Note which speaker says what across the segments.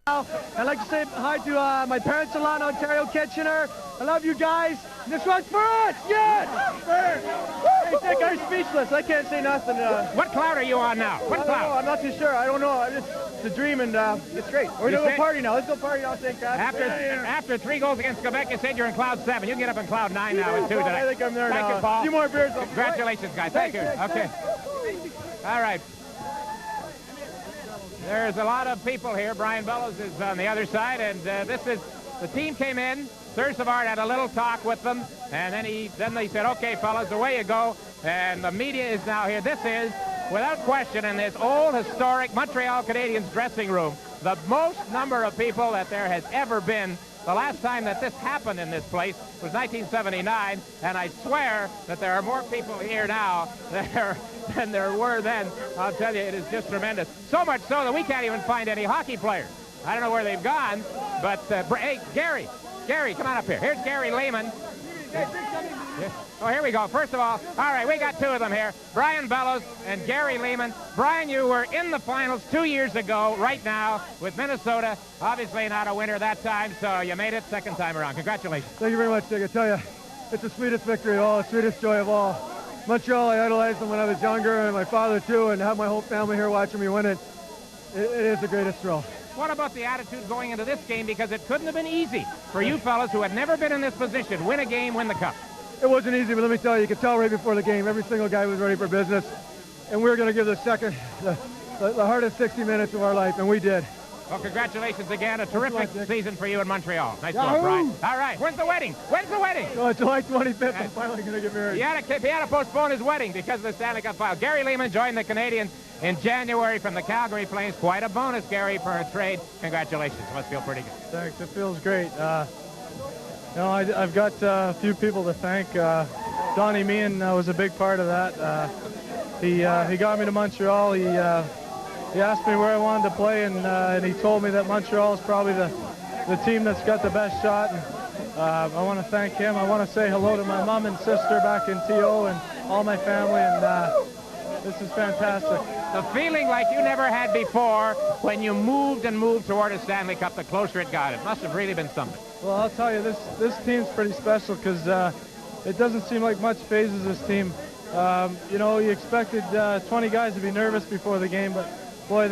Speaker 1: I'd like to say hi to my parents-in-law in Ontario, Kitchener. I love you guys. This one's for us! Yes! Hey, Dick, I'm speechless. I can't say nothing.
Speaker 2: What cloud are you on now? What cloud?
Speaker 1: I'm not too sure. I don't know. It's a dream, and it's great. We're going to go party now. Let's go party now, thank God.
Speaker 2: After 3 goals against Quebec, you said you're in cloud 7. You can get up in cloud 9 now in 2 tonight.
Speaker 1: I think I'm there now.
Speaker 2: Thank you, Paul.
Speaker 1: A few more beers.
Speaker 2: Congratulations, guys. Thank you. Okay. All right. There's a lot of people here. Brian Bellows is on the other side, and the team came in. Sir Savard had a little talk with them, and then they said, okay, fellas, away you go. And the media is now here. This is, without question, in this old, historic Montreal Canadiens dressing room, the most number of people that there has ever been. The last time that this happened in this place was 1979, and I swear that there are more people here now than there were then. I'll tell you, it is just tremendous. So much so that we can't even find any hockey players. I don't know where they've gone, but, hey, Gary, come on up here. Here's Gary Leeman. Oh, here we go. First of all right, we got 2 of them here. Brian Bellows and Gary Leeman. Brian, you were in the finals 2 years ago, right now, with Minnesota. Obviously not a winner that time, so you made it second time around. Congratulations.
Speaker 1: Thank you very much, Dick. I tell you, it's the sweetest victory of all, the sweetest joy of all. Montreal, I idolized them when I was younger, and my father, too, and have my whole family here watching me win it. It is the greatest thrill.
Speaker 2: What about the attitude going into this game? Because it couldn't have been easy for you fellas who had never been in this position. Win a game, win the cup.
Speaker 1: It wasn't easy, but let me tell you, you could tell right before the game, every single guy was ready for business. And we were going to give the hardest 60 minutes of our life, and we did.
Speaker 2: Well, congratulations again. A terrific season for you in Montreal. Nice job, Brian. All right, when's the wedding? When's the wedding?
Speaker 1: Oh, July 25th, I'm finally going to get married.
Speaker 2: He had to postpone his wedding because of the Stanley Cup final. Gary Leeman joined the Canadiens in January from the Calgary Flames. Quite a bonus, Gary, for a trade. Congratulations. Must feel pretty good.
Speaker 1: Thanks. It feels great. I've got a few people to thank. Donnie Meehan was a big part of that. He got me to Montreal. He asked me where I wanted to play, and he told me that Montreal is probably the team that's got the best shot. And, I want to thank him. I want to say hello to my mom and sister back in TO and all my family, and this is fantastic.
Speaker 2: The feeling like you never had before when you moved toward a Stanley Cup, the closer it got. It must have really been something.
Speaker 1: Well, I'll tell you, this team's pretty special because it doesn't seem like much phases this team. You expected 20 guys to be nervous before the game, but boy,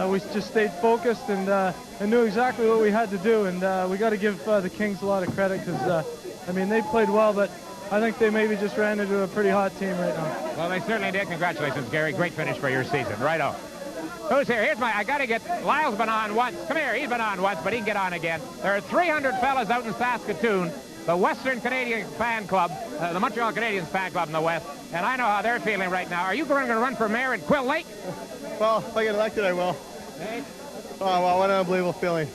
Speaker 1: we just stayed focused and knew exactly what we had to do. And we got to give the Kings a lot of credit because, they played well, but I think they maybe just ran into a pretty hot team right now.
Speaker 2: Well, they certainly did. Congratulations, Gary. Great finish for your season. Right on. Who's here? I got to get, Lyle's been on once. Come here, he's been on once, but he can get on again. There are 300 fellas out in Saskatoon, the Western Canadian fan club, the Montreal Canadiens fan club in the West, and I know how they're feeling right now. Are you going to run for mayor in Quill Lake?
Speaker 3: Well, if I get elected, I will.
Speaker 2: Hey.
Speaker 3: Oh, well, what an unbelievable feeling.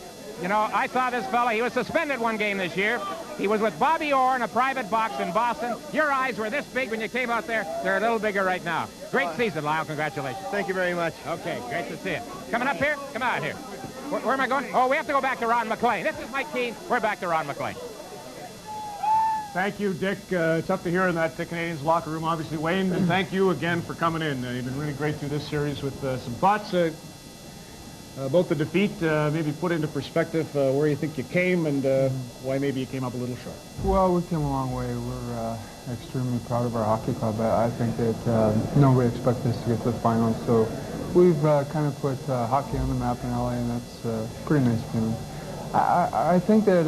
Speaker 2: You know, I saw this fella. He was suspended one game this year. He was with Bobby Orr in a private box in Boston. Your eyes were this big when you came out there. They're a little bigger right now. Great season, Lyle. Congratulations.
Speaker 3: Thank you very much.
Speaker 2: Okay, great to see you. Coming up here? Come on here. Where am I going? Oh, we have to go back to Ron McLean. This is Mike Keane. We're back to Ron McLean.
Speaker 4: Thank you, Dick. Tough to hear in that Canadiens locker room, obviously. Wayne, and thank you again for coming in. You've been really great through this series with some thoughts about the defeat. Maybe put into perspective where you think you came and why maybe you came up a little short.
Speaker 5: Well, we came a long way. We're extremely proud of our hockey club. I think that nobody expected us to get to the finals, so we've kind of put hockey on the map in LA, and that's a pretty nice feeling. I think that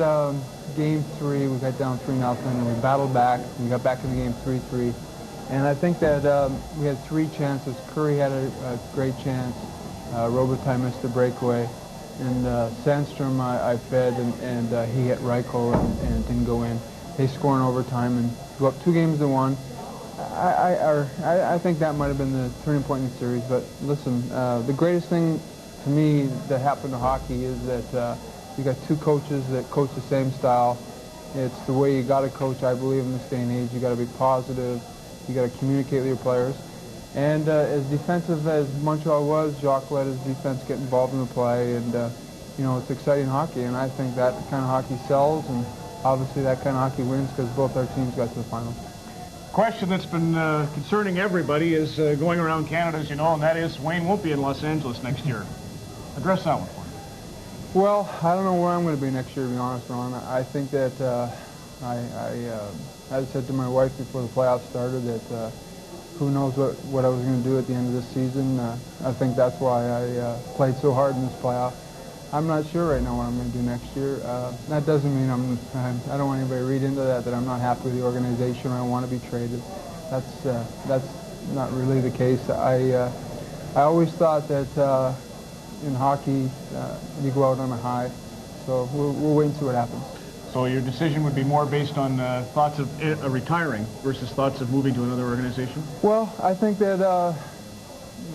Speaker 5: Game 3, we got down 3-0, and we battled back. We got back in the game 3-3. And I think that we had 3 chances. Curry had a great chance. Robitaille missed the breakaway. And Sandstrom I fed, and he hit Reichel and didn't go in. They score in overtime and go up 2 games to 1. I think that might have been the turning point in the series. But listen, the greatest thing to me that happened to hockey is that you got 2 coaches that coach the same style. It's the way you got to coach, I believe, in this day and age. You got to be positive. You got to communicate with your players. And as defensive as Montreal was, Jacques let his defense get involved in the play. And, it's exciting hockey. And I think that kind of hockey sells. And obviously that kind of hockey wins because both our teams got to the finals.
Speaker 4: Question that's been concerning everybody is going around Canada, as you know, and that is Wayne won't be in Los Angeles next year. Address that one for me.
Speaker 5: Well, I don't know where I'm going to be next year, to be honest, Ron. I think that I said to my wife before the playoffs started that who knows what I was going to do at the end of this season. I think that's why I played so hard in this playoff. I'm not sure right now what I'm going to do next year. That doesn't mean I don't want anybody to read into that I'm not happy with the organization or I want to be traded. That's not really the case. I always thought that in hockey you go out on a high, so we'll wait and see what happens.
Speaker 4: So your decision would be more based on thoughts of retiring versus thoughts of moving to another organization?
Speaker 5: Well, I think that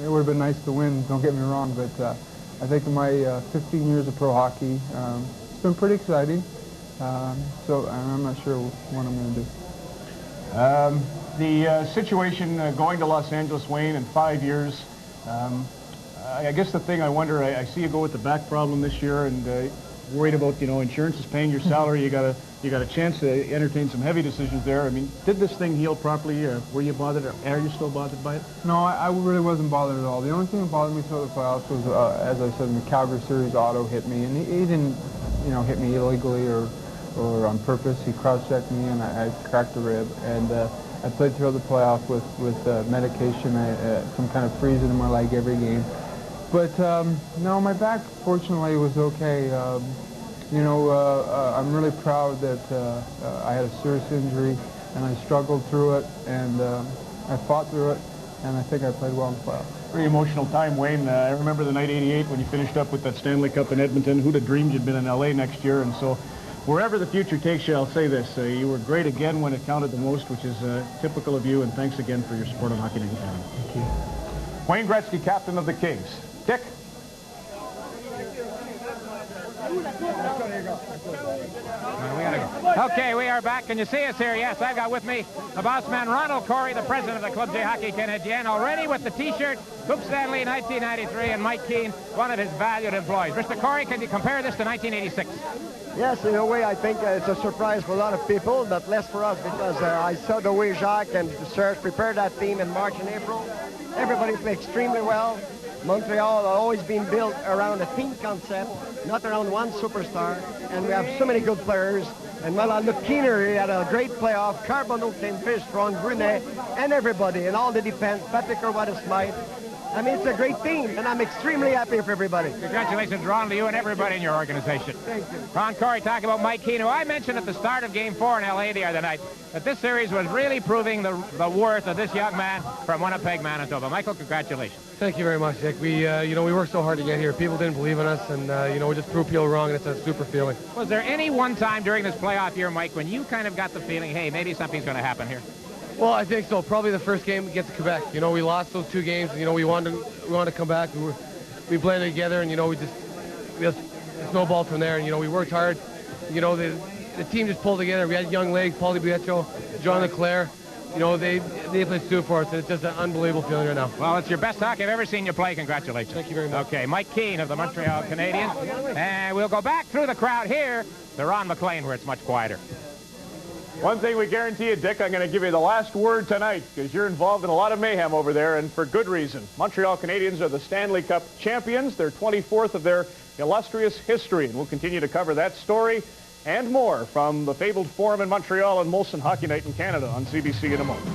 Speaker 5: it would have been nice to win, don't get me wrong, but I think in my 15 years of pro hockey, it's been pretty exciting. So I'm not sure what I'm going to do.
Speaker 4: The situation going to Los Angeles, Wayne, in 5 years, I guess the thing I wonder, I see you go with the back problem this year and worried about, insurance is paying your salary. You got a chance to entertain some heavy decisions there. I mean, did this thing heal properly? Were you bothered? Are you still bothered by it?
Speaker 5: No, I really wasn't bothered at all. The only thing that bothered me throughout the playoffs was, as I said, in the Calgary series, Otto hit me, and he didn't, hit me illegally or on purpose. He cross-checked me, and I cracked a rib. And I played throughout the playoff with medication, some kind of freezing in my leg every game. But no, my back fortunately was okay. I'm really proud that I had a serious injury and I struggled through it and I fought through it and I think I played well in the playoffs.
Speaker 4: Very emotional time, Wayne. I remember the night '88 when you finished up with that Stanley Cup in Edmonton. Who'd have dreamed you'd been in LA next year? And so wherever the future takes you, I'll say this. You were great again when it counted the most, which is typical of you, and thanks again for your support on Hockey Night in Canada.
Speaker 5: Thank you.
Speaker 4: Wayne Gretzky, captain of the Kings. Dick?
Speaker 2: Okay, we are back. Can you see us here? Yes, I've got with me the boss man, Ronald Corey, the president of the Club J Hockey Canadien, already with the T-shirt, Coupe Stanley 1993, and Mike Keane, one of his valued employees. Mr. Corey, can you compare this to 1986?
Speaker 6: Yes, in a way, I think it's a surprise for a lot of people, but less for us because I saw the way Jacques and Serge prepared that team in March and April. Everybody played extremely well. Montreal has always been built around a team concept, not around one superstar, and we have so many good players. And well, I look Keane, he had a great playoff. Carbonneau came first, strong, Brunet, and everybody, and all the defense, Patrick Roy-Smythe. I mean, it's a great team, and I'm extremely happy for everybody.
Speaker 2: Congratulations, Ron, to you and everybody in your organization.
Speaker 6: Thank you.
Speaker 2: Ron Corey talking about Mike Keane, who I mentioned at the start of Game 4 in L.A. the other night, that this series was really proving the worth of this young man from Winnipeg, Manitoba. Michael, congratulations.
Speaker 1: Thank you very much, Dick. We worked so hard to get here. People didn't believe in us, and, we just proved people wrong, and it's a super feeling.
Speaker 2: Was there any one time during this playoff year, Mike, when you kind of got the feeling, hey, maybe something's going to happen here?
Speaker 1: Well, I think so. Probably the first game against Quebec. We lost those 2 games, and, we wanted to come back. We blended together, and, we just snowballed from there, and, we worked hard. The team just pulled together. We had young legs, Paul DiPietro, John Leclerc. They played Stu for us, and it's just an unbelievable feeling right now.
Speaker 2: Well, it's your best hockey I've ever seen you play. Congratulations.
Speaker 1: Thank you very much.
Speaker 2: Okay, Mike Keane of the Montreal Canadiens. And we'll go back through the crowd here to Ron McLean, where it's much quieter.
Speaker 4: One thing we guarantee you, Dick, I'm going to give you the last word tonight because you're involved in a lot of mayhem over there, and for good reason. Montreal Canadiens are the Stanley Cup champions. They're 24th of their illustrious history, and we'll continue to cover that story and more from the fabled Forum in Montreal and Molson Hockey Night in Canada on CBC in a moment.